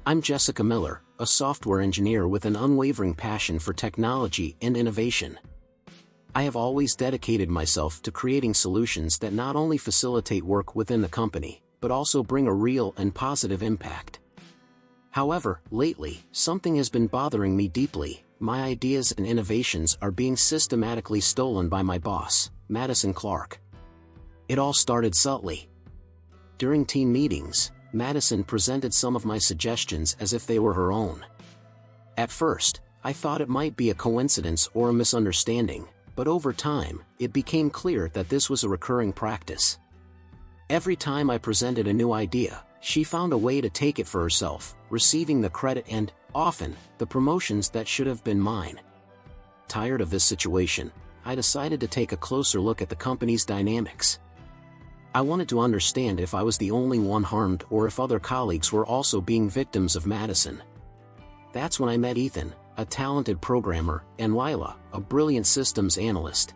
I'm Jessica Miller, a software engineer with an unwavering passion for technology and innovation. I have always dedicated myself to creating solutions that not only facilitate work within the company, but also bring a real and positive impact. However, lately, something has been bothering me deeply. My ideas and innovations are being systematically stolen by my boss, Madison Clark. It all started subtly. During team meetings, Madison presented some of my suggestions as if they were her own. At first, I thought it might be a coincidence or a misunderstanding, but over time, it became clear that this was a recurring practice. Every time I presented a new idea, she found a way to take it for herself, receiving the credit and, often, the promotions that should have been mine. Tired of this situation, I decided to take a closer look at the company's dynamics. I wanted to understand if I was the only one harmed or if other colleagues were also being victims of Madison. That's when I met Ethan, a talented programmer, and Lila, a brilliant systems analyst.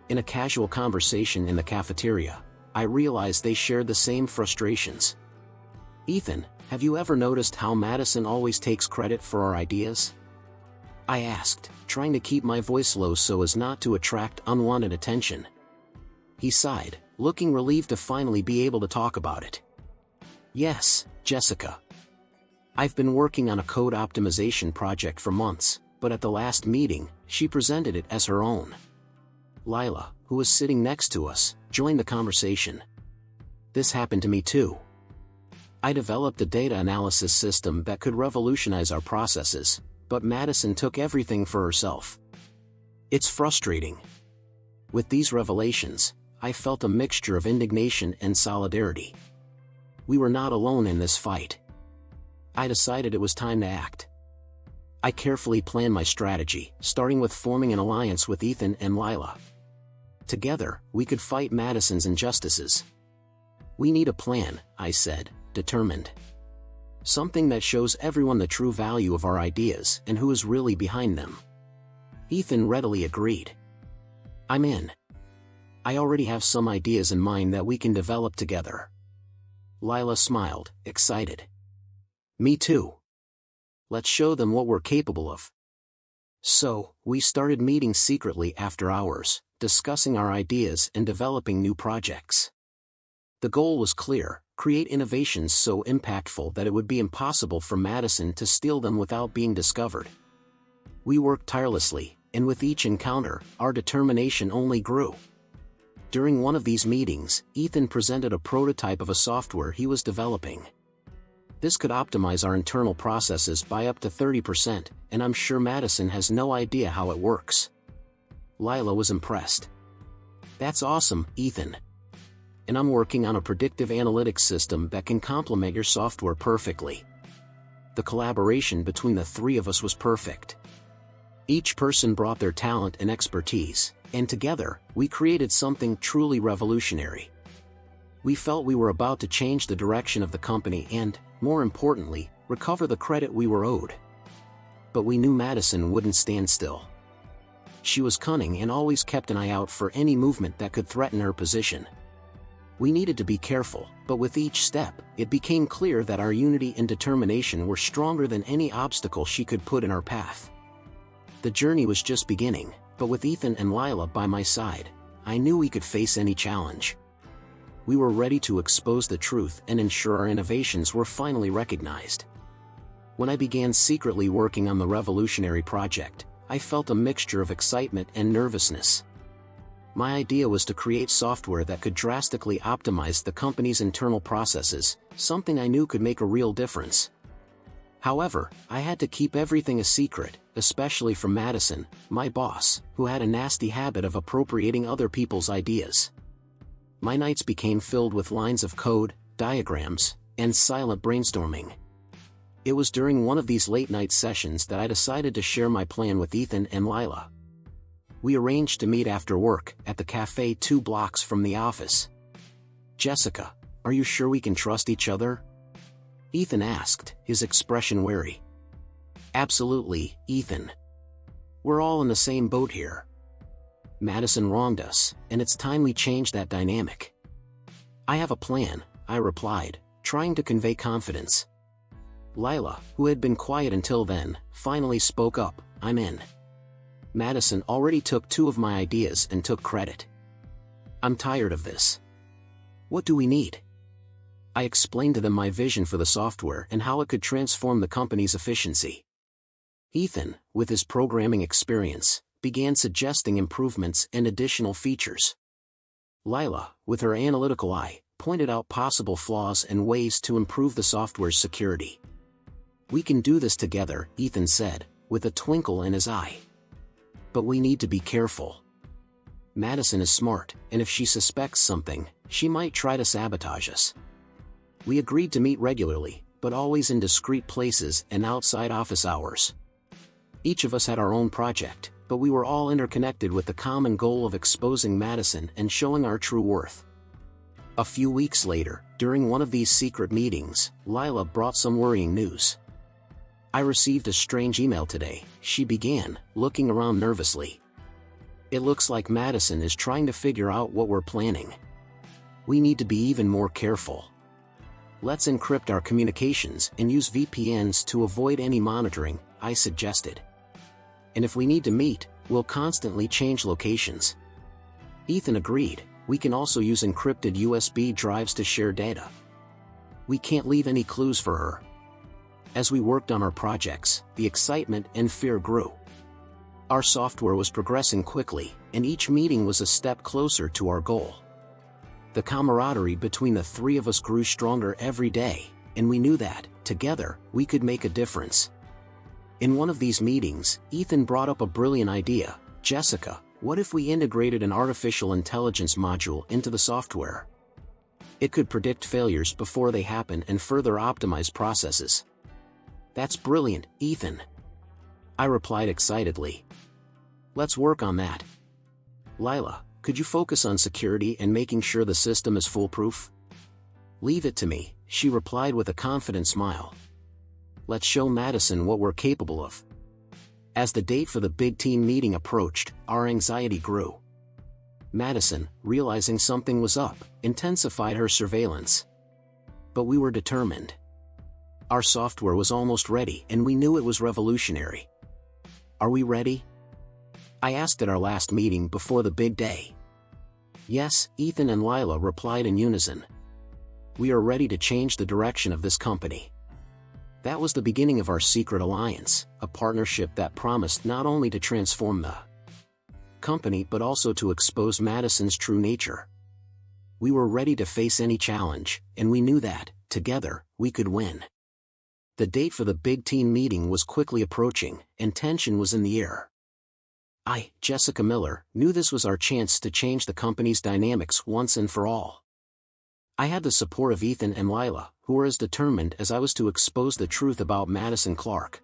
In a casual conversation in the cafeteria, I realized they shared the same frustrations. "Ethan, have you ever noticed how Madison always takes credit for our ideas?" I asked, trying to keep my voice low so as not to attract unwanted attention. He sighed, looking relieved to finally be able to talk about it. "Yes, Jessica. I've been working on a code optimization project for months, but at the last meeting, she presented it as her own." Lila, who was sitting next to us, joined the conversation. "This happened to me too. I developed a data analysis system that could revolutionize our processes, but Madison took everything for herself. It's frustrating." With these revelations, I felt a mixture of indignation and solidarity. We were not alone in this fight. I decided it was time to act. I carefully planned my strategy, starting with forming an alliance with Ethan and Lila. Together, we could fight Madison's injustices. "We need a plan," I said, determined. "Something that shows everyone the true value of our ideas and who is really behind them." Ethan readily agreed. "I'm in. I already have some ideas in mind that we can develop together." Lila smiled, excited. "Me too. Let's show them what we're capable of." So, we started meeting secretly after hours, discussing our ideas and developing new projects. The goal was clear: create innovations so impactful that it would be impossible for Madison to steal them without being discovered. We worked tirelessly, and with each encounter, our determination only grew. During one of these meetings, Ethan presented a prototype of a software he was developing. This could optimize our internal processes by up to 30%, and I'm sure Madison has no idea how it works. Lila was impressed. "That's awesome, Ethan. And I'm working on a predictive analytics system that can complement your software perfectly." The collaboration between the three of us was perfect. Each person brought their talent and expertise, and together, we created something truly revolutionary. We felt we were about to change the direction of the company and, more importantly, recover the credit we were owed. But we knew Madison wouldn't stand still. She was cunning and always kept an eye out for any movement that could threaten her position. We needed to be careful, but with each step, it became clear that our unity and determination were stronger than any obstacle she could put in our path. The journey was just beginning, but with Ethan and Lila by my side, I knew we could face any challenge. We were ready to expose the truth and ensure our innovations were finally recognized. When I began secretly working on the revolutionary project, I felt a mixture of excitement and nervousness. My idea was to create software that could drastically optimize the company's internal processes, something I knew could make a real difference. However, I had to keep everything a secret, especially from Madison, my boss, who had a nasty habit of appropriating other people's ideas. My nights became filled with lines of code, diagrams, and silent brainstorming. It was during one of these late-night sessions that I decided to share my plan with Ethan and Lila. We arranged to meet after work at the cafe 2 blocks from the office. "Jessica, are you sure we can trust each other?" Ethan asked, his expression wary. "Absolutely, Ethan. We're all in the same boat here. Madison wronged us, and it's time we change that dynamic." "I have a plan," I replied, trying to convey confidence. Lila, who had been quiet until then, finally spoke up. "I'm in." Madison already took 2 of my ideas and took credit. "I'm tired of this. What do we need?" I explained to them my vision for the software and how it could transform the company's efficiency. Ethan, with his programming experience, began suggesting improvements and additional features. Lila, with her analytical eye, pointed out possible flaws and ways to improve the software's security. "We can do this together," Ethan said, with a twinkle in his eye. "But we need to be careful. Madison is smart, and if she suspects something, she might try to sabotage us." We agreed to meet regularly, but always in discreet places and outside office hours. Each of us had our own project, but we were all interconnected with the common goal of exposing Madison and showing our true worth. A few weeks later, during one of these secret meetings, Lila brought some worrying news. "I received a strange email today," she began, looking around nervously. "It looks like Madison is trying to figure out what we're planning. We need to be even more careful. Let's encrypt our communications and use VPNs to avoid any monitoring," I suggested. "And if we need to meet, we'll constantly change locations." Ethan agreed. "We can also use encrypted USB drives to share data. We can't leave any clues for her." As we worked on our projects, the excitement and fear grew. Our software was progressing quickly, and each meeting was a step closer to our goal. The camaraderie between the 3 of us grew stronger every day, and we knew that, together, we could make a difference. In one of these meetings, Ethan brought up a brilliant idea. "Jessica, what if we integrated an artificial intelligence module into the software? It could predict failures before they happen and further optimize processes." "That's brilliant, Ethan," I replied excitedly. "Let's work on that. Lila, could you focus on security and making sure the system is foolproof?" "Leave it to me," she replied with a confident smile. "Let's show Madison what we're capable of." As the date for the big team meeting approached, our anxiety grew. Madison, realizing something was up, intensified her surveillance. But we were determined. Our software was almost ready, and we knew it was revolutionary. "Are we ready?" I asked at our last meeting before the big day. "Yes," Ethan and Lila replied in unison. "We are ready to change the direction of this company." That was the beginning of our secret alliance, a partnership that promised not only to transform the company but also to expose Madison's true nature. We were ready to face any challenge, and we knew that, together, we could win. The date for the big team meeting was quickly approaching, and tension was in the air. I, Jessica Miller, knew this was our chance to change the company's dynamics once and for all. I had the support of Ethan and Lila, who were as determined as I was to expose the truth about Madison Clark.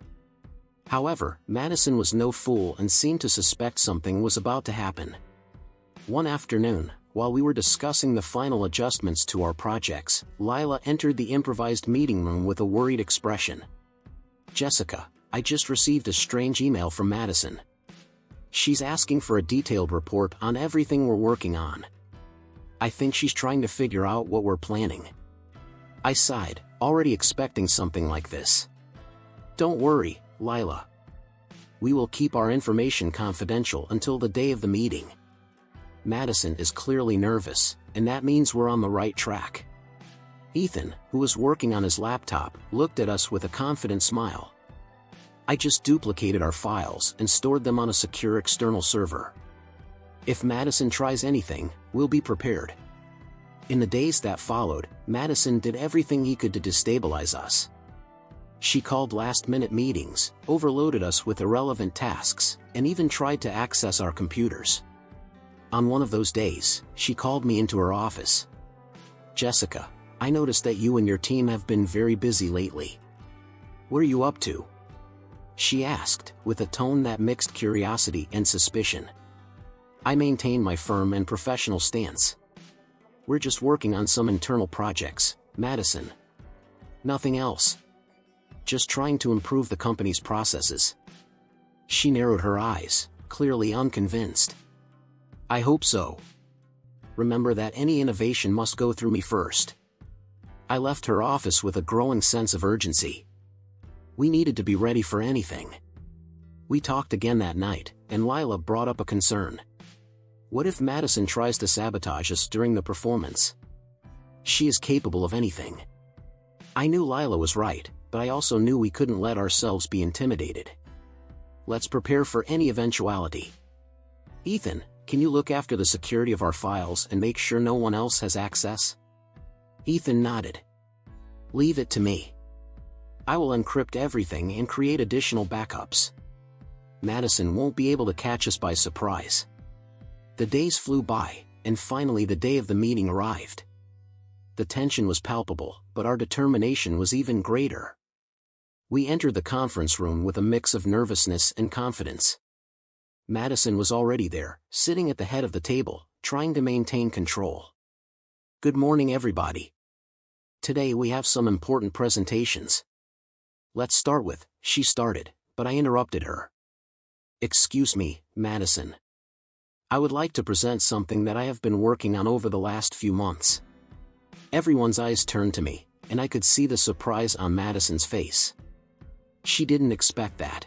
However, Madison was no fool and seemed to suspect something was about to happen. One afternoon, while we were discussing the final adjustments to our projects, Lila entered the improvised meeting room with a worried expression. "Jessica, I just received a strange email from Madison. She's asking for a detailed report on everything we're working on. I think she's trying to figure out what we're planning." I sighed, already expecting something like this. "Don't worry, Lila. We will keep our information confidential until the day of the meeting. Madison is clearly nervous, and that means we're on the right track." Ethan, who was working on his laptop, looked at us with a confident smile. "I just duplicated our files and stored them on a secure external server. If Madison tries anything, we'll be prepared." In the days that followed, Madison did everything he could to destabilize us. She called last-minute meetings, overloaded us with irrelevant tasks, and even tried to access our computers. On one of those days, she called me into her office. "Jessica, I noticed that you and your team have been very busy lately. What are you up to?" she asked, with a tone that mixed curiosity and suspicion. I maintained my firm and professional stance. "We're just working on some internal projects, Madison. Nothing else. Just trying to improve the company's processes." She narrowed her eyes, clearly unconvinced. "I hope so. Remember that any innovation must go through me first." I left her office with a growing sense of urgency. We needed to be ready for anything. We talked again that night, and Lila brought up a concern. What if Madison tries to sabotage us during the performance? She is capable of anything. I knew Lila was right, but I also knew we couldn't let ourselves be intimidated. Let's prepare for any eventuality. Ethan, can you look after the security of our files and make sure no one else has access? Ethan nodded. Leave it to me. I will encrypt everything and create additional backups. Madison won't be able to catch us by surprise. The days flew by, and finally the day of the meeting arrived. The tension was palpable, but our determination was even greater. We entered the conference room with a mix of nervousness and confidence. Madison was already there, sitting at the head of the table, trying to maintain control. Good morning, everybody. Today we have some important presentations. Let's start with, she started, but I interrupted her. Excuse me, Madison. I would like to present something that I have been working on over the last few months. Everyone's eyes turned to me, and I could see the surprise on Madison's face. She didn't expect that.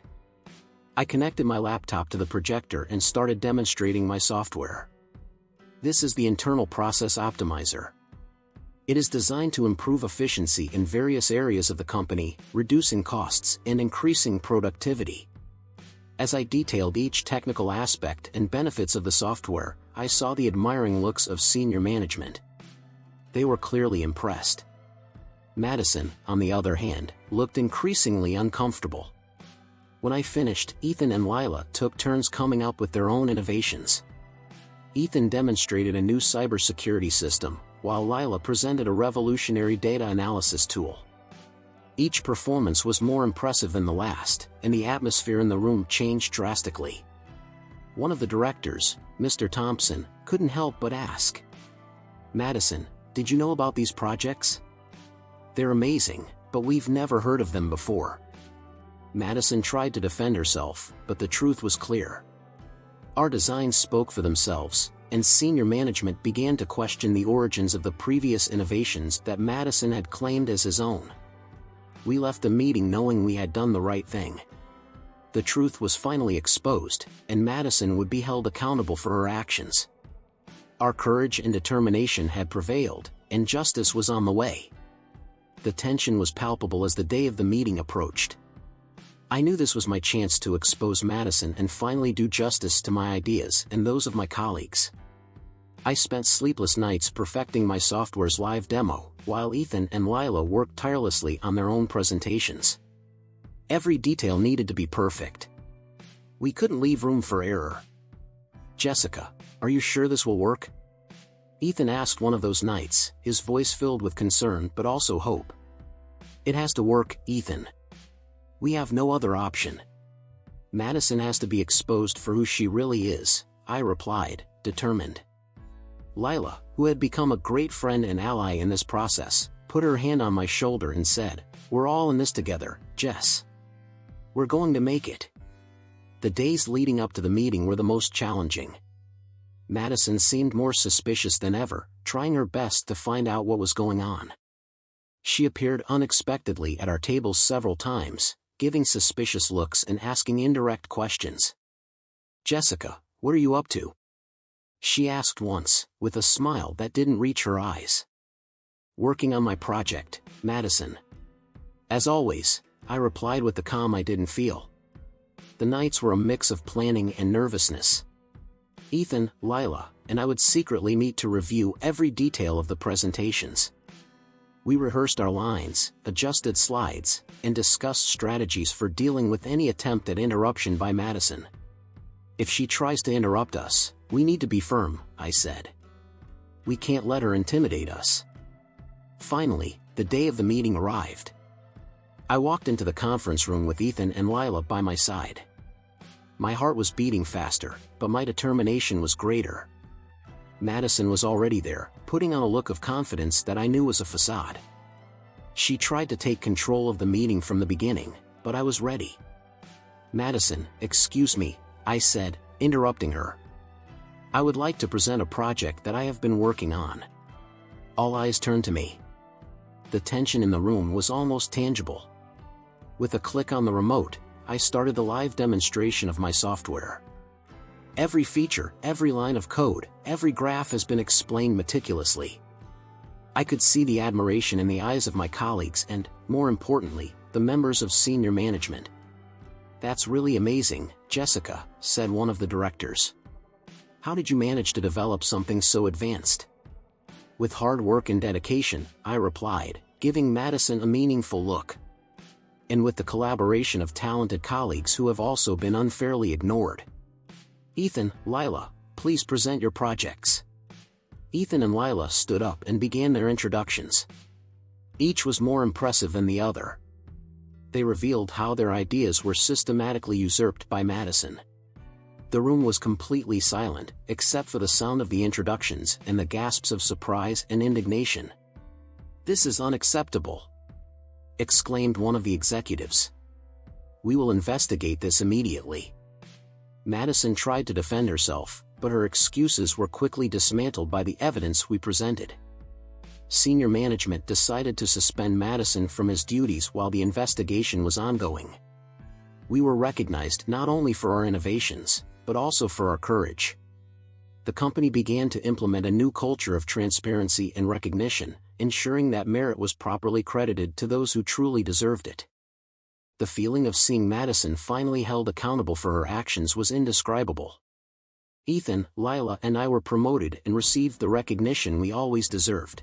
I connected my laptop to the projector and started demonstrating my software. This is the Internal Process Optimizer. It is designed to improve efficiency in various areas of the company, reducing costs and increasing productivity. As I detailed each technical aspect and benefits of the software, I saw the admiring looks of senior management. They were clearly impressed. Madison, on the other hand, looked increasingly uncomfortable. When I finished, Ethan and Lila took turns coming up with their own innovations. Ethan demonstrated a new cybersecurity system, while Lila presented a revolutionary data analysis tool. Each performance was more impressive than the last, and the atmosphere in the room changed drastically. One of the directors, Mr. Thompson, couldn't help but ask, Madison, did you know about these projects? They're amazing, but we've never heard of them before. Madison tried to defend herself, but the truth was clear. Our designs spoke for themselves, and senior management began to question the origins of the previous innovations that Madison had claimed as his own. We left the meeting knowing we had done the right thing. The truth was finally exposed, and Madison would be held accountable for her actions. Our courage and determination had prevailed, and justice was on the way. The tension was palpable as the day of the meeting approached. I knew this was my chance to expose Madison and finally do justice to my ideas and those of my colleagues. I spent sleepless nights perfecting my software's live demo, while Ethan and Lila worked tirelessly on their own presentations. Every detail needed to be perfect. We couldn't leave room for error. Jessica, are you sure this will work? Ethan asked one of those nights, his voice filled with concern but also hope. It has to work, Ethan. We have no other option. Madison has to be exposed for who she really is, I replied, determined. Lila, who had become a great friend and ally in this process, put her hand on my shoulder and said, We're all in this together, Jess. We're going to make it. The days leading up to the meeting were the most challenging. Madison seemed more suspicious than ever, trying her best to find out what was going on. She appeared unexpectedly at our tables several times, giving suspicious looks and asking indirect questions. Jessica, what are you up to? She asked once, with a smile that didn't reach her eyes. Working on my project, Madison. As always, I replied with the calm I didn't feel. The nights were a mix of planning and nervousness. Ethan, Lila, and I would secretly meet to review every detail of the presentations. We rehearsed our lines, adjusted slides, and discussed strategies for dealing with any attempt at interruption by Madison. If she tries to interrupt us, we need to be firm, I said. We can't let her intimidate us. Finally, the day of the meeting arrived. I walked into the conference room with Ethan and Lila by my side. My heart was beating faster, but my determination was greater. Madison was already there, putting on a look of confidence that I knew was a facade. She tried to take control of the meeting from the beginning, but I was ready. Madison, excuse me, I said, interrupting her. I would like to present a project that I have been working on. All eyes turned to me. The tension in the room was almost tangible. With a click on the remote, I started the live demonstration of my software. Every feature, every line of code, every graph has been explained meticulously. I could see the admiration in the eyes of my colleagues and, more importantly, the members of senior management. "That's really amazing, Jessica," said one of the directors. "How did you manage to develop something so advanced?" "With hard work and dedication," I replied, giving Madison a meaningful look. "And with the collaboration of talented colleagues who have also been unfairly ignored. Ethan, Lila, please present your projects." Ethan and Lila stood up and began their introductions. Each was more impressive than the other. They revealed how their ideas were systematically usurped by Madison. The room was completely silent, except for the sound of the introductions and the gasps of surprise and indignation. "This is unacceptable!" exclaimed one of the executives. "We will investigate this immediately." Madison tried to defend herself, but her excuses were quickly dismantled by the evidence we presented. Senior management decided to suspend Madison from his duties while the investigation was ongoing. We were recognized not only for our innovations, but also for our courage. The company began to implement a new culture of transparency and recognition, ensuring that merit was properly credited to those who truly deserved it. The feeling of seeing Madison finally held accountable for her actions was indescribable. Ethan, Lila, and I were promoted and received the recognition we always deserved.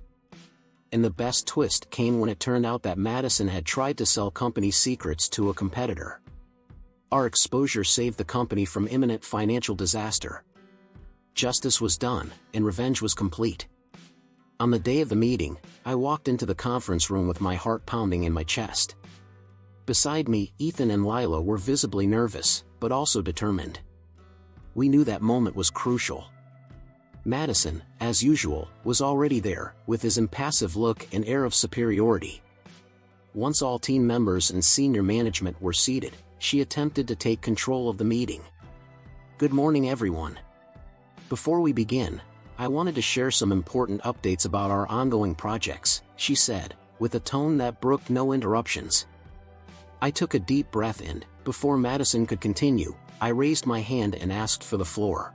And the best twist came when it turned out that Madison had tried to sell company secrets to a competitor. Our exposure saved the company from imminent financial disaster. Justice was done, and revenge was complete. On the day of the meeting, I walked into the conference room with my heart pounding in my chest. Beside me, Ethan and Lila were visibly nervous, but also determined. We knew that moment was crucial. Madison, as usual, was already there, with his impassive look and air of superiority. Once all team members and senior management were seated, she attempted to take control of the meeting. "Good morning, everyone. Before we begin, I wanted to share some important updates about our ongoing projects," she said, with a tone that brooked no interruptions. I took a deep breath and, before Madison could continue, I raised my hand and asked for the floor.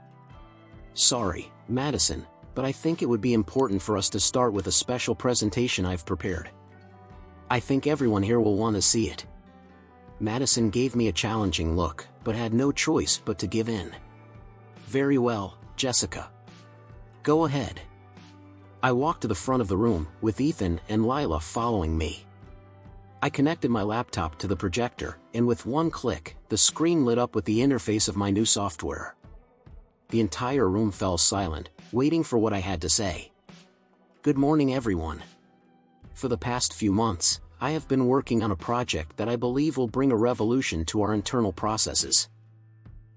"Sorry, Madison, but I think it would be important for us to start with a special presentation I've prepared. I think everyone here will want to see it." Madison gave me a challenging look, but had no choice but to give in. "Very well, Jessica. Go ahead." I walked to the front of the room, with Ethan and Lila following me. I connected my laptop to the projector, and with one click, the screen lit up with the interface of my new software. The entire room fell silent, waiting for what I had to say. "Good morning, everyone. For the past few months, I have been working on a project that I believe will bring a revolution to our internal processes.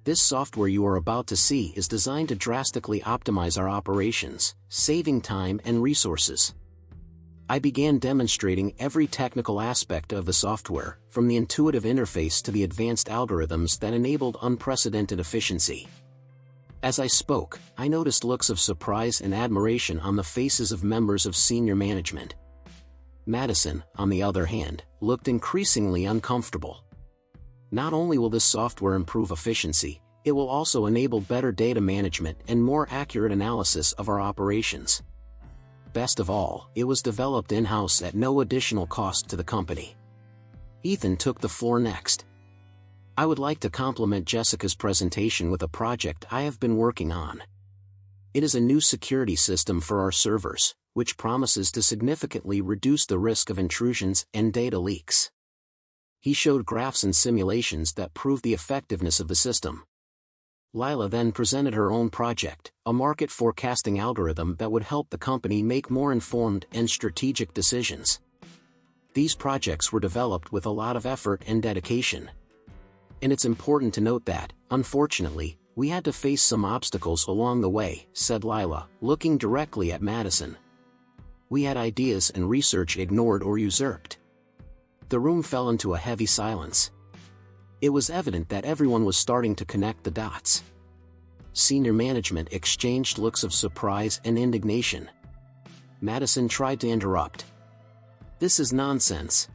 This software you are about to see is designed to drastically optimize our operations, saving time and resources." I began demonstrating every technical aspect of the software, from the intuitive interface to the advanced algorithms that enabled unprecedented efficiency. As I spoke, I noticed looks of surprise and admiration on the faces of members of senior management. Madison, on the other hand, looked increasingly uncomfortable. Not only will this software improve efficiency, it will also enable better data management and more accurate analysis of our operations. Best of all, it was developed in-house at no additional cost to the company. Ethan took the floor next. "I would like to compliment Jessica's presentation with a project I have been working on. It is a new security system for our servers, which promises to significantly reduce the risk of intrusions and data leaks." He showed graphs and simulations that prove the effectiveness of the system. Lila then presented her own project, a market forecasting algorithm that would help the company make more informed and strategic decisions. These projects were developed with a lot of effort and dedication. And it's important to note that, unfortunately, we had to face some obstacles along the way, said Lila, looking directly at Madison. We had ideas and research ignored or usurped. The room fell into a heavy silence. It was evident that everyone was starting to connect the dots. Senior management exchanged looks of surprise and indignation. Madison tried to interrupt. "This is nonsense.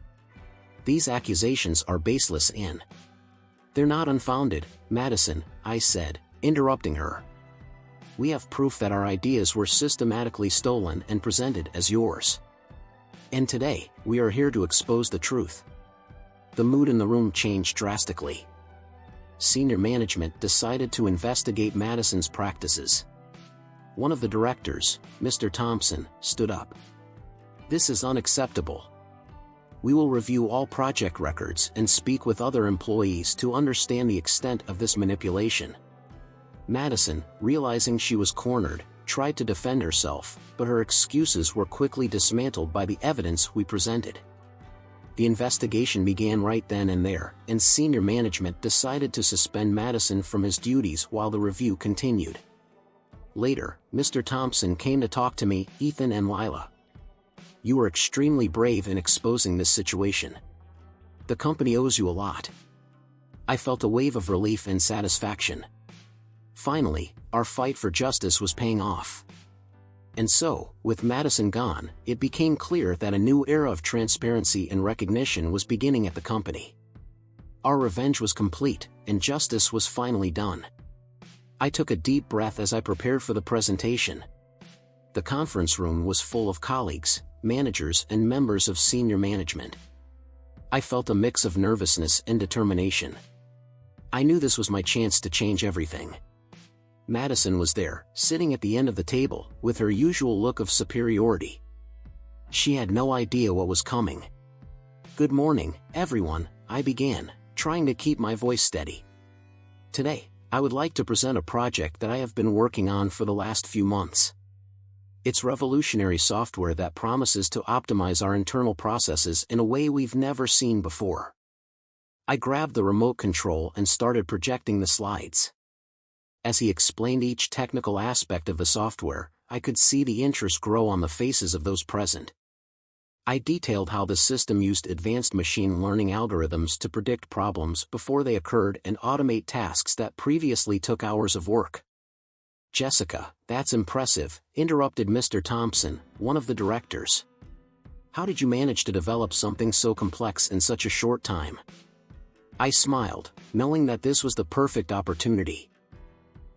These accusations are baseless and they're not unfounded, Madison, I said, interrupting her. We have proof that our ideas were systematically stolen and presented as yours. And today, we are here to expose the truth. The mood in the room changed drastically. Senior management decided to investigate Madison's practices. One of the directors, Mr. Thompson, stood up. This is unacceptable. We will review all project records and speak with other employees to understand the extent of this manipulation. Madison, realizing she was cornered, tried to defend herself, but her excuses were quickly dismantled by the evidence we presented. The investigation began right then and there, and senior management decided to suspend Madison from his duties while the review continued. Later, Mr. Thompson came to talk to me, Ethan and Lila. You were extremely brave in exposing this situation. The company owes you a lot. I felt a wave of relief and satisfaction. Finally, our fight for justice was paying off. And so, with Madison gone, it became clear that a new era of transparency and recognition was beginning at the company. Our revenge was complete, and justice was finally done. I took a deep breath as I prepared for the presentation. The conference room was full of colleagues, managers, and members of senior management. I felt a mix of nervousness and determination. I knew this was my chance to change everything. Madison was there, sitting at the end of the table, with her usual look of superiority. She had no idea what was coming. Good morning, everyone, I began, trying to keep my voice steady. Today, I would like to present a project that I have been working on for the last few months. It's revolutionary software that promises to optimize our internal processes in a way we've never seen before. I grabbed the remote control and started projecting the slides. As he explained each technical aspect of the software, I could see the interest grow on the faces of those present. I detailed how the system used advanced machine learning algorithms to predict problems before they occurred and automate tasks that previously took hours of work. Jessica, that's impressive, interrupted Mr. Thompson, one of the directors. How did you manage to develop something so complex in such a short time? I smiled, knowing that this was the perfect opportunity.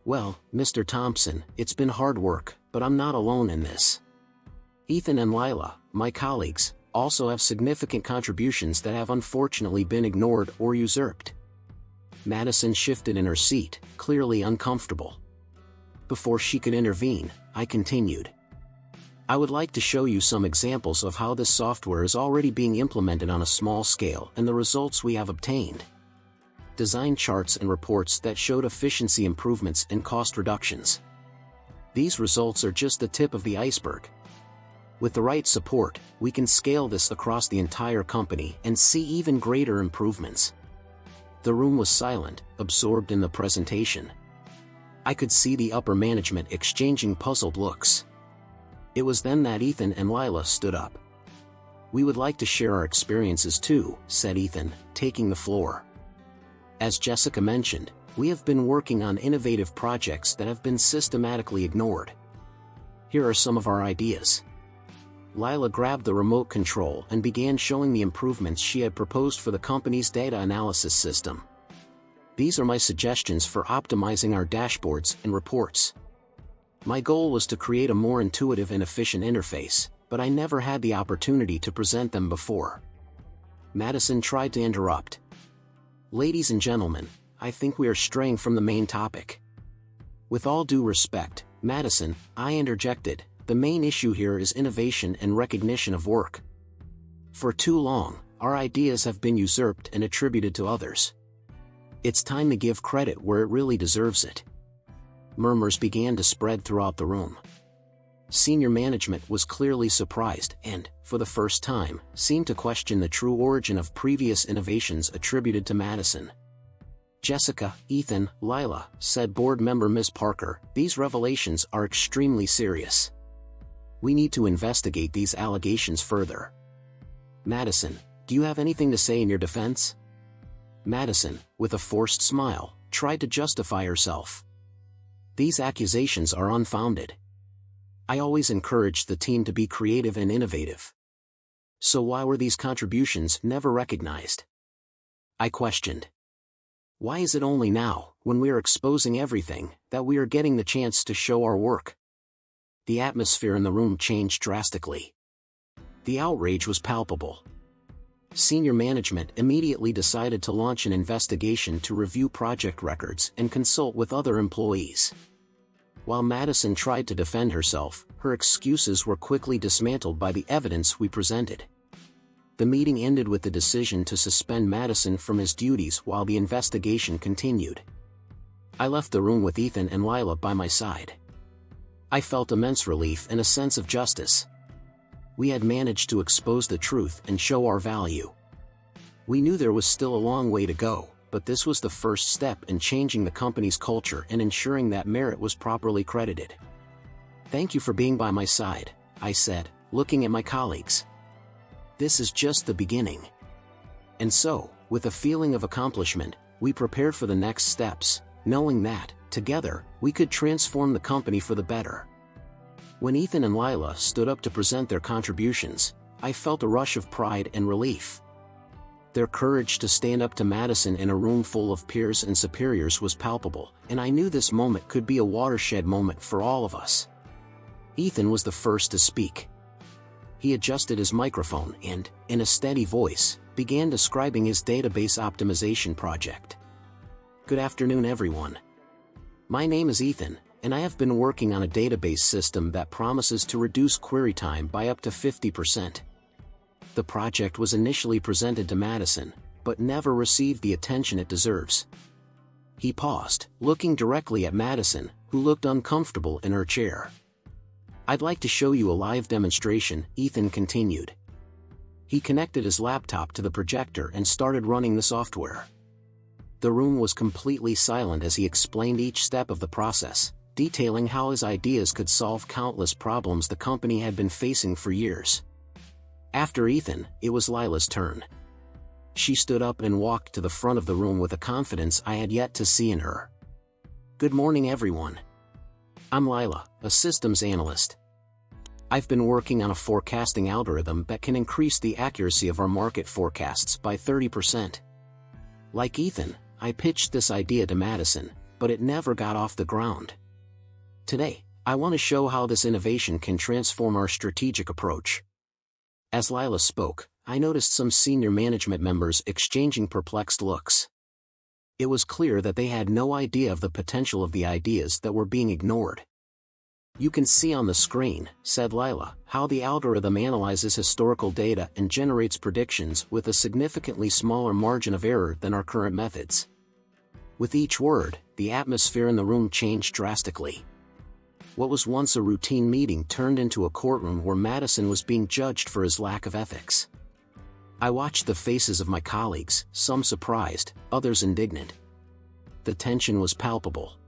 Well, Mr. Thompson, it's been hard work, but I'm not alone in this. Ethan and Lila, my colleagues, also have significant contributions that have unfortunately been ignored or usurped. Madison shifted in her seat, clearly uncomfortable. Before she could intervene, I continued. I would like to show you some examples of how this software is already being implemented on a small scale and the results we have obtained. Design charts and reports that showed efficiency improvements and cost reductions. These results are just the tip of the iceberg. With the right support, we can scale this across the entire company and see even greater improvements. The room was silent, absorbed in the presentation. I could see the upper management exchanging puzzled looks. It was then that Ethan and Lila stood up. We would like to share our experiences too, said Ethan, taking the floor. As Jessica mentioned, we have been working on innovative projects that have been systematically ignored. Here are some of our ideas. Lila grabbed the remote control and began showing the improvements she had proposed for the company's data analysis system. These are my suggestions for optimizing our dashboards and reports. My goal was to create a more intuitive and efficient interface, but I never had the opportunity to present them before. Madison tried to interrupt. Ladies and gentlemen, I think we are straying from the main topic. With all due respect, Madison, I interjected, the main issue here is innovation and recognition of work. For too long, our ideas have been usurped and attributed to others. It's time to give credit where it really deserves it. Murmurs began to spread throughout the room. Senior management was clearly surprised and, for the first time, seemed to question the true origin of previous innovations attributed to Madison. Jessica, Ethan, Lila, said board member Ms. Parker, these revelations are extremely serious. We need to investigate these allegations further. Madison, do you have anything to say in your defense? Madison, with a forced smile, tried to justify herself. These accusations are unfounded. I always encouraged the team to be creative and innovative. So why were these contributions never recognized? I questioned. Why is it only now, when we are exposing everything, that we are getting the chance to show our work? The atmosphere in the room changed drastically. The outrage was palpable. Senior management immediately decided to launch an investigation to review project records and consult with other employees. While Madison tried to defend herself, her excuses were quickly dismantled by the evidence we presented. The meeting ended with the decision to suspend Madison from his duties while the investigation continued. I left the room with Ethan and Lila by my side. I felt immense relief and a sense of justice. We had managed to expose the truth and show our value. We knew there was still a long way to go, but this was the first step in changing the company's culture and ensuring that merit was properly credited. "Thank you for being by my side," I said, looking at my colleagues. "This is just the beginning." And so, with a feeling of accomplishment, we prepared for the next steps, knowing that, together, we could transform the company for the better. When Ethan and Lila stood up to present their contributions, I felt a rush of pride and relief. Their courage to stand up to Madison in a room full of peers and superiors was palpable, and I knew this moment could be a watershed moment for all of us. Ethan was the first to speak. He adjusted his microphone and, in a steady voice, began describing his database optimization project. "Good afternoon, everyone. My name is Ethan, and I have been working on a database system that promises to reduce query time by up to 50%. The project was initially presented to Madison, but never received the attention it deserves." He paused, looking directly at Madison, who looked uncomfortable in her chair. "I'd like to show you a live demonstration," Ethan continued. He connected his laptop to the projector and started running the software. The room was completely silent as he explained each step of the process, detailing how his ideas could solve countless problems the company had been facing for years. After Ethan, it was Lila's turn. She stood up and walked to the front of the room with a confidence I had yet to see in her. "Good morning, everyone. I'm Lila, a systems analyst. I've been working on a forecasting algorithm that can increase the accuracy of our market forecasts by 30%. Like Ethan, I pitched this idea to Madison, but it never got off the ground. Today, I want to show how this innovation can transform our strategic approach." As Lila spoke, I noticed some senior management members exchanging perplexed looks. It was clear that they had no idea of the potential of the ideas that were being ignored. "You can see on the screen," said Lila, "how the algorithm analyzes historical data and generates predictions with a significantly smaller margin of error than our current methods." With each word, the atmosphere in the room changed drastically. What was once a routine meeting turned into a courtroom where Madison was being judged for his lack of ethics. I watched the faces of my colleagues, some surprised, others indignant. The tension was palpable.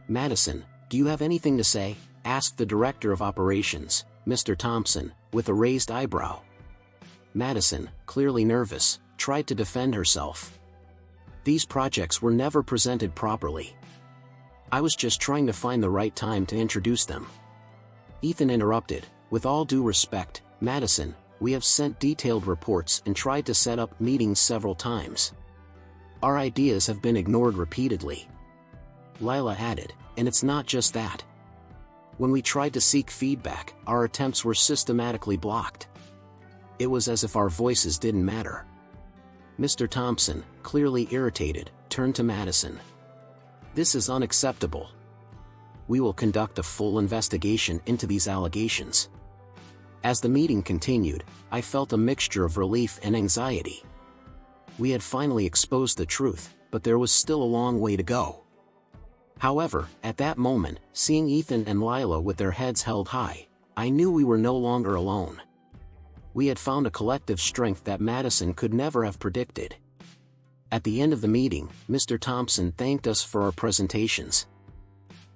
"Madison, do you have anything to say?" asked the Director of Operations, Mr. Thompson, with a raised eyebrow. Madison, clearly nervous, tried to defend herself. "These projects were never presented properly. I was just trying to find the right time to introduce them." Ethan interrupted, "With all due respect, Madison, we have sent detailed reports and tried to set up meetings several times. Our ideas have been ignored repeatedly." Lila added, "And it's not just that. When we tried to seek feedback, our attempts were systematically blocked. It was as if our voices didn't matter." Mr. Thompson, clearly irritated, turned to Madison. "This is unacceptable. We will conduct a full investigation into these allegations." As the meeting continued, I felt a mixture of relief and anxiety. We had finally exposed the truth, but there was still a long way to go. However, at that moment, seeing Ethan and Lila with their heads held high, I knew we were no longer alone. We had found a collective strength that Madison could never have predicted. At the end of the meeting, Mr. Thompson thanked us for our presentations.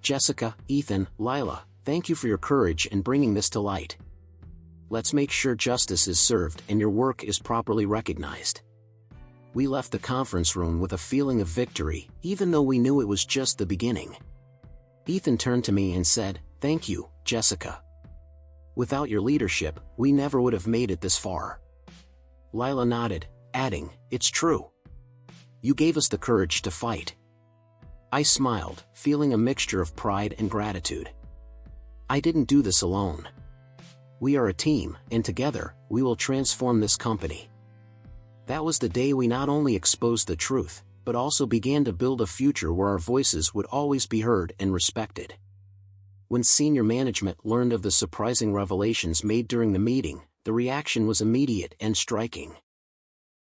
"Jessica, Ethan, Lila, thank you for your courage in bringing this to light. Let's make sure justice is served and your work is properly recognized." We left the conference room with a feeling of victory, even though we knew it was just the beginning. Ethan turned to me and said, "Thank you, Jessica. Without your leadership, we never would have made it this far. Lila nodded, adding, "It's true. You gave us the courage to fight." I smiled, feeling a mixture of pride and gratitude. I didn't do this alone. We are a team, and together, we will transform this company. That was the day we not only exposed the truth, but also began to build a future where our voices would always be heard and respected. When senior management learned of the surprising revelations made during the meeting, the reaction was immediate and striking.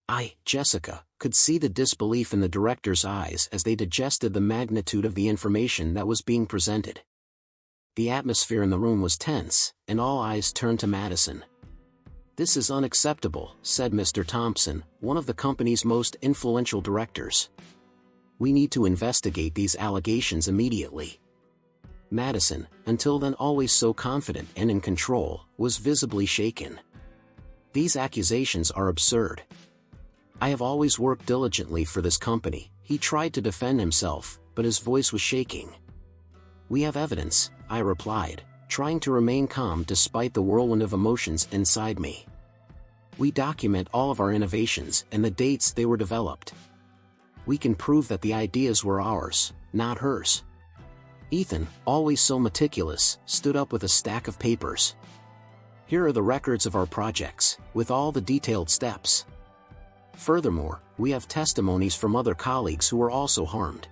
I, Jessica, could see the disbelief in the directors' eyes as they digested the magnitude of the information that was being presented. The atmosphere in the room was tense, and all eyes turned to Madison. "This is unacceptable," said Mr. Thompson, one of the company's most influential directors. "We need to investigate these allegations immediately." Madison, until then always so confident and in control, was visibly shaken. "These accusations are absurd. I have always worked diligently for this company," he tried to defend himself, but his voice was shaking. "We have evidence," I replied, trying to remain calm despite the whirlwind of emotions inside me. "We document all of our innovations and the dates they were developed. We can prove that the ideas were ours, not hers." Ethan, always so meticulous, stood up with a stack of papers. "Here are the records of our projects, with all the detailed steps. Furthermore, we have testimonies from other colleagues who were also harmed."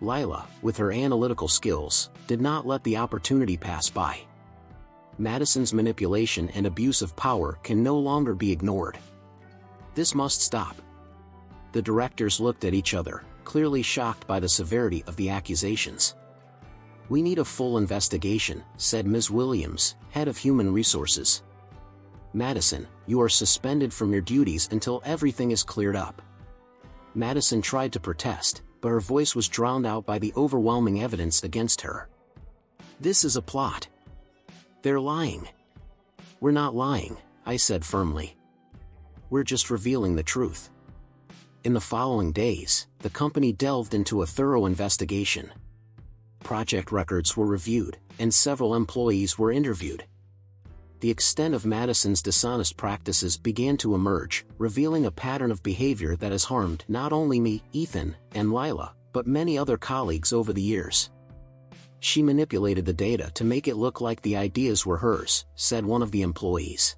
Lila, with her analytical skills, did not let the opportunity pass by. Madison's manipulation and abuse of power can no longer be ignored. This must stop. The directors looked at each other, clearly shocked by the severity of the accusations. "We need a full investigation," said Ms. Williams, head of human resources. "Madison, you are suspended from your duties until everything is cleared up." Madison tried to protest, but her voice was drowned out by the overwhelming evidence against her. "This is a plot. They're lying." "We're not lying," I said firmly. "We're just revealing the truth." In the following days, the company delved into a thorough investigation. Project records were reviewed, and several employees were interviewed. The extent of Madison's dishonest practices began to emerge, revealing a pattern of behavior that has harmed not only me, Ethan, and Lila, but many other colleagues over the years. "She manipulated the data to make it look like the ideas were hers," said one of the employees.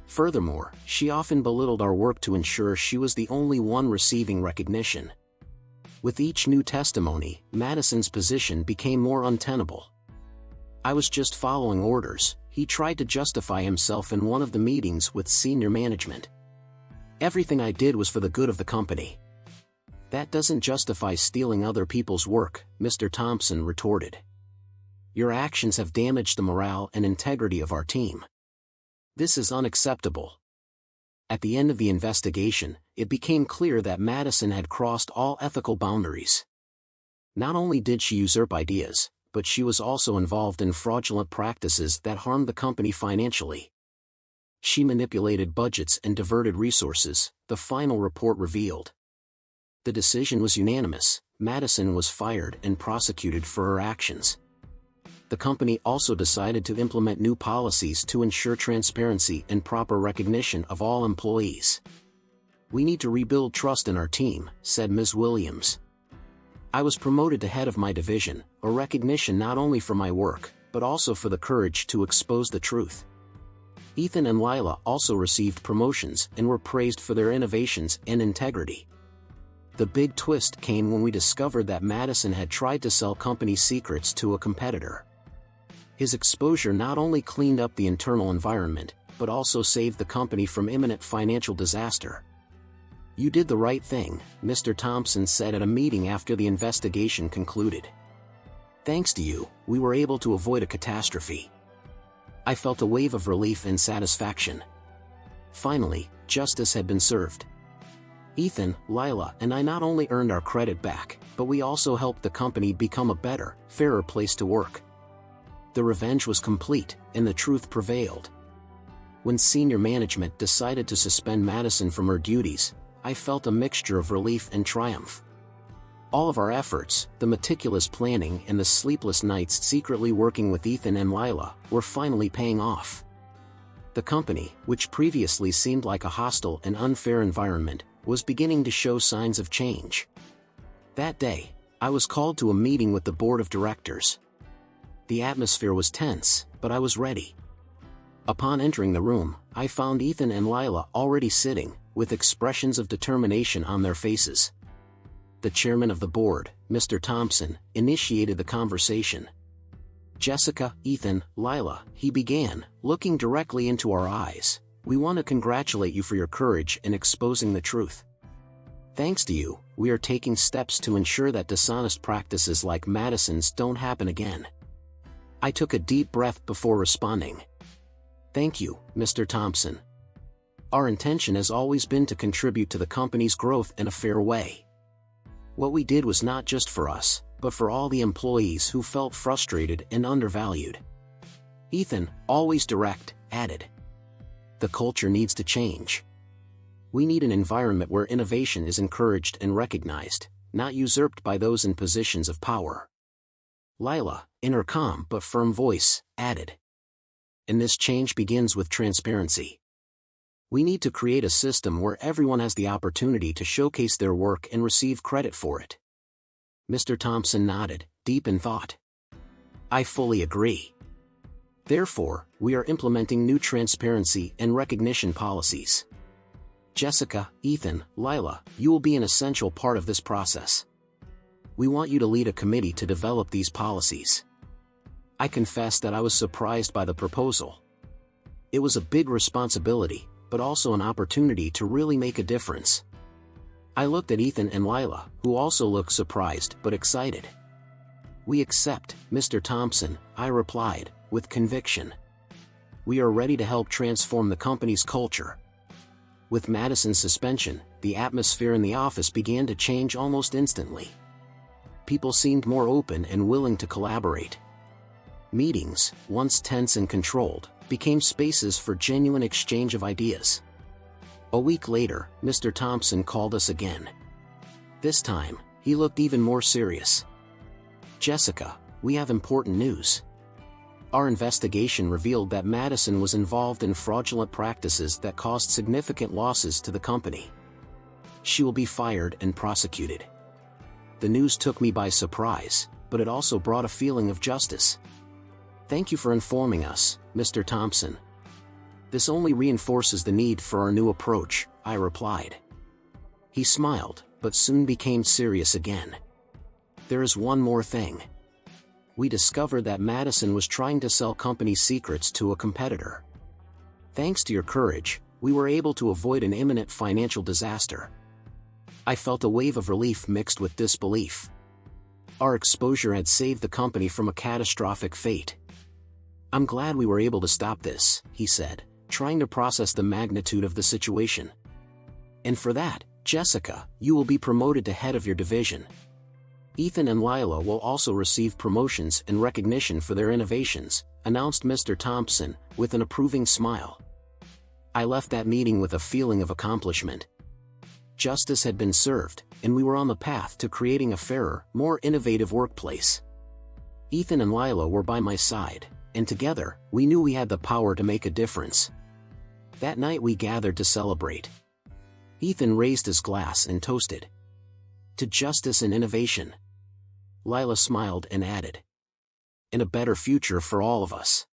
"Furthermore, she often belittled our work to ensure she was the only one receiving recognition." With each new testimony, Madison's position became more untenable. "I was just following orders," he tried to justify himself in one of the meetings with senior management. "Everything I did was for the good of the company." "That doesn't justify stealing other people's work," Mr. Thompson retorted. "Your actions have damaged the morale and integrity of our team. This is unacceptable." At the end of the investigation, it became clear that Madison had crossed all ethical boundaries. Not only did she usurp ideas, but she was also involved in fraudulent practices that harmed the company financially. She manipulated budgets and diverted resources, the final report revealed. The decision was unanimous: Madison was fired and prosecuted for her actions. The company also decided to implement new policies to ensure transparency and proper recognition of all employees. "We need to rebuild trust in our team," said Ms. Williams. "I was promoted to head of my division, a recognition not only for my work, but also for the courage to expose the truth." Ethan and Lila also received promotions and were praised for their innovations and integrity. The big twist came when we discovered that Madison had tried to sell company secrets to a competitor. His exposure not only cleaned up the internal environment, but also saved the company from imminent financial disaster. "You did the right thing," Mr. Thompson said at a meeting after the investigation concluded. "Thanks to you, we were able to avoid a catastrophe." I felt a wave of relief and satisfaction. Finally, justice had been served. Ethan, Lila, and I not only earned our credit back, but we also helped the company become a better, fairer place to work. The revenge was complete, and the truth prevailed. When senior management decided to suspend Madison from her duties, I felt a mixture of relief and triumph. All of our efforts, the meticulous planning and the sleepless nights secretly working with Ethan and Lila, were finally paying off. The company, which previously seemed like a hostile and unfair environment, was beginning to show signs of change. That day, I was called to a meeting with the board of directors. The atmosphere was tense, but I was ready. Upon entering the room, I found Ethan and Lila already sitting, with expressions of determination on their faces. The chairman of the board, Mr. Thompson, initiated the conversation. "Jessica, Ethan, Lila," he began, looking directly into our eyes, "we want to congratulate you for your courage in exposing the truth. Thanks to you, we are taking steps to ensure that dishonest practices like Madison's don't happen again." I took a deep breath before responding. "Thank you, Mr. Thompson. Our intention has always been to contribute to the company's growth in a fair way. What we did was not just for us, but for all the employees who felt frustrated and undervalued." Ethan, always direct, added, "The culture needs to change. We need an environment where innovation is encouraged and recognized, not usurped by those in positions of power." Lila, in her calm but firm voice, added, "And this change begins with transparency. We need to create a system where everyone has the opportunity to showcase their work and receive credit for it." Mr. Thompson nodded, deep in thought. "I fully agree. Therefore, we are implementing new transparency and recognition policies. Jessica, Ethan, Lila, you will be an essential part of this process. We want you to lead a committee to develop these policies." I confess that I was surprised by the proposal. It was a big responsibility, but also an opportunity to really make a difference. I looked at Ethan and Lila, who also looked surprised but excited. "We accept, Mr. Thompson," I replied, with conviction. "We are ready to help transform the company's culture." With Madison's suspension, the atmosphere in the office began to change almost instantly. People seemed more open and willing to collaborate. Meetings, once tense and controlled, became spaces for genuine exchange of ideas. A week later, Mr. Thompson called us again. This time, he looked even more serious. "Jessica, we have important news. Our investigation revealed that Madison was involved in fraudulent practices that caused significant losses to the company. She will be fired and prosecuted." The news took me by surprise, but it also brought a feeling of justice. "Thank you for informing us, Mr. Thompson. This only reinforces the need for our new approach," I replied. He smiled, but soon became serious again. "There is one more thing. We discovered that Madison was trying to sell company secrets to a competitor. Thanks to your courage, we were able to avoid an imminent financial disaster." I felt a wave of relief mixed with disbelief. Our exposure had saved the company from a catastrophic fate. "I'm glad we were able to stop this," he said, trying to process the magnitude of the situation. "And for that, Jessica, you will be promoted to head of your division. Ethan and Lila will also receive promotions and recognition for their innovations," announced Mr. Thompson, with an approving smile. I left that meeting with a feeling of accomplishment. Justice had been served, and we were on the path to creating a fairer, more innovative workplace. Ethan and Lila were by my side, and together, we knew we had the power to make a difference. That night we gathered to celebrate. Ethan raised his glass and toasted to justice and innovation. Lila smiled and added, "And a better future for all of us."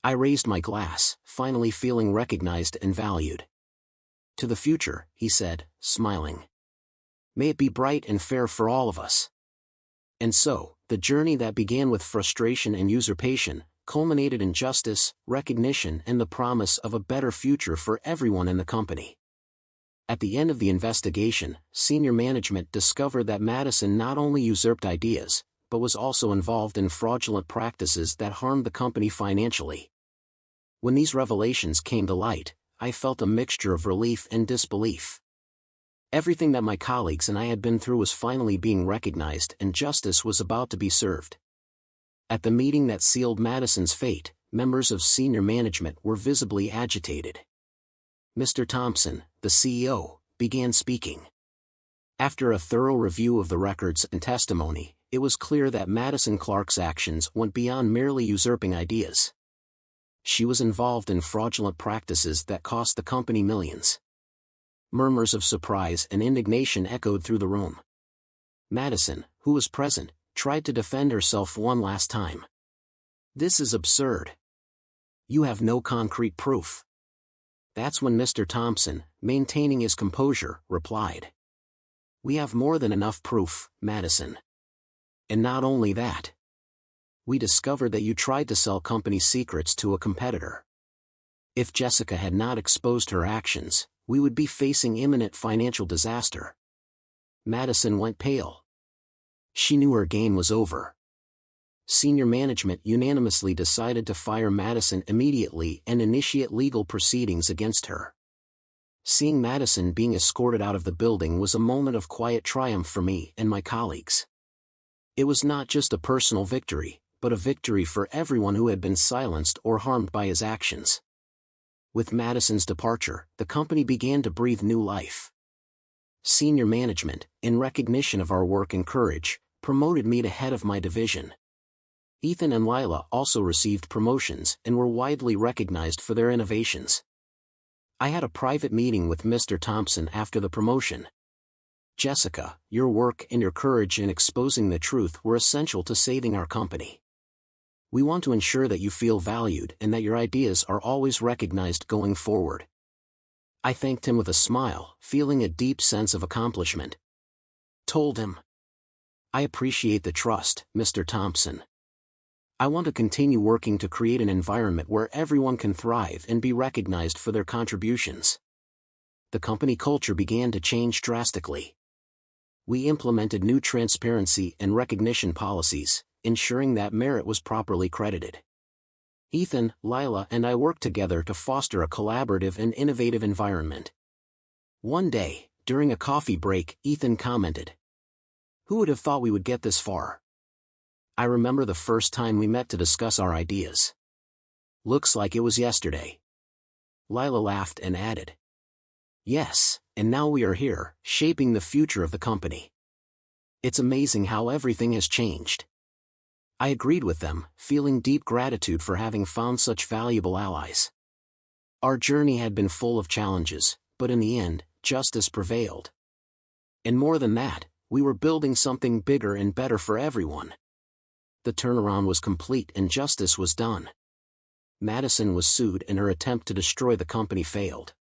I raised my glass, finally feeling recognized and valued. "To the future," he said, smiling. "May it be bright and fair for all of us." And so, the journey that began with frustration and usurpation, culminated in justice, recognition, and the promise of a better future for everyone in the company. At the end of the investigation, senior management discovered that Madison not only usurped ideas, but was also involved in fraudulent practices that harmed the company financially. When these revelations came to light, I felt a mixture of relief and disbelief. Everything that my colleagues and I had been through was finally being recognized and justice was about to be served. At the meeting that sealed Madison's fate, members of senior management were visibly agitated. Mr. Thompson, the CEO, began speaking. After a thorough review of the records and testimony, it was clear that Madison Clark's actions went beyond merely usurping ideas. She was involved in fraudulent practices that cost the company millions. Murmurs of surprise and indignation echoed through the room. Madison, who was present, tried to defend herself one last time. "This is absurd. You have no concrete proof." That's when Mr. Thompson, maintaining his composure, replied. "We have more than enough proof, Madison. And not only that. We discovered that you tried to sell company secrets to a competitor. If Jessica had not exposed her actions, we would be facing imminent financial disaster." Madison went pale. She knew her game was over. Senior management unanimously decided to fire Madison immediately and initiate legal proceedings against her. Seeing Madison being escorted out of the building was a moment of quiet triumph for me and my colleagues. It was not just a personal victory, but a victory for everyone who had been silenced or harmed by his actions. With Madison's departure, the company began to breathe new life. Senior management, in recognition of our work and courage, promoted me to head of my division. Ethan and Lila also received promotions and were widely recognized for their innovations. I had a private meeting with Mr. Thompson after the promotion. "Jessica, your work and your courage in exposing the truth were essential to saving our company. We want to ensure that you feel valued and that your ideas are always recognized going forward." I thanked him with a smile, feeling a deep sense of accomplishment. Told him, "I appreciate the trust, Mr. Thompson. I want to continue working to create an environment where everyone can thrive and be recognized for their contributions." The company culture began to change drastically. We implemented new transparency and recognition policies, ensuring that merit was properly credited. Ethan, Lila and I worked together to foster a collaborative and innovative environment. One day, during a coffee break, Ethan commented, "Who would have thought we would get this far? I remember the first time we met to discuss our ideas. Looks like it was yesterday." Lila laughed and added, "Yes, and now we are here, shaping the future of the company. It's amazing how everything has changed." I agreed with them, feeling deep gratitude for having found such valuable allies. Our journey had been full of challenges, but in the end, justice prevailed. And more than that, we were building something bigger and better for everyone. The turnaround was complete and justice was done. Madison was sued and her attempt to destroy the company failed.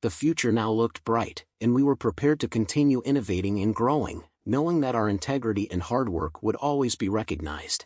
The future now looked bright, and we were prepared to continue innovating and growing, knowing that our integrity and hard work would always be recognized.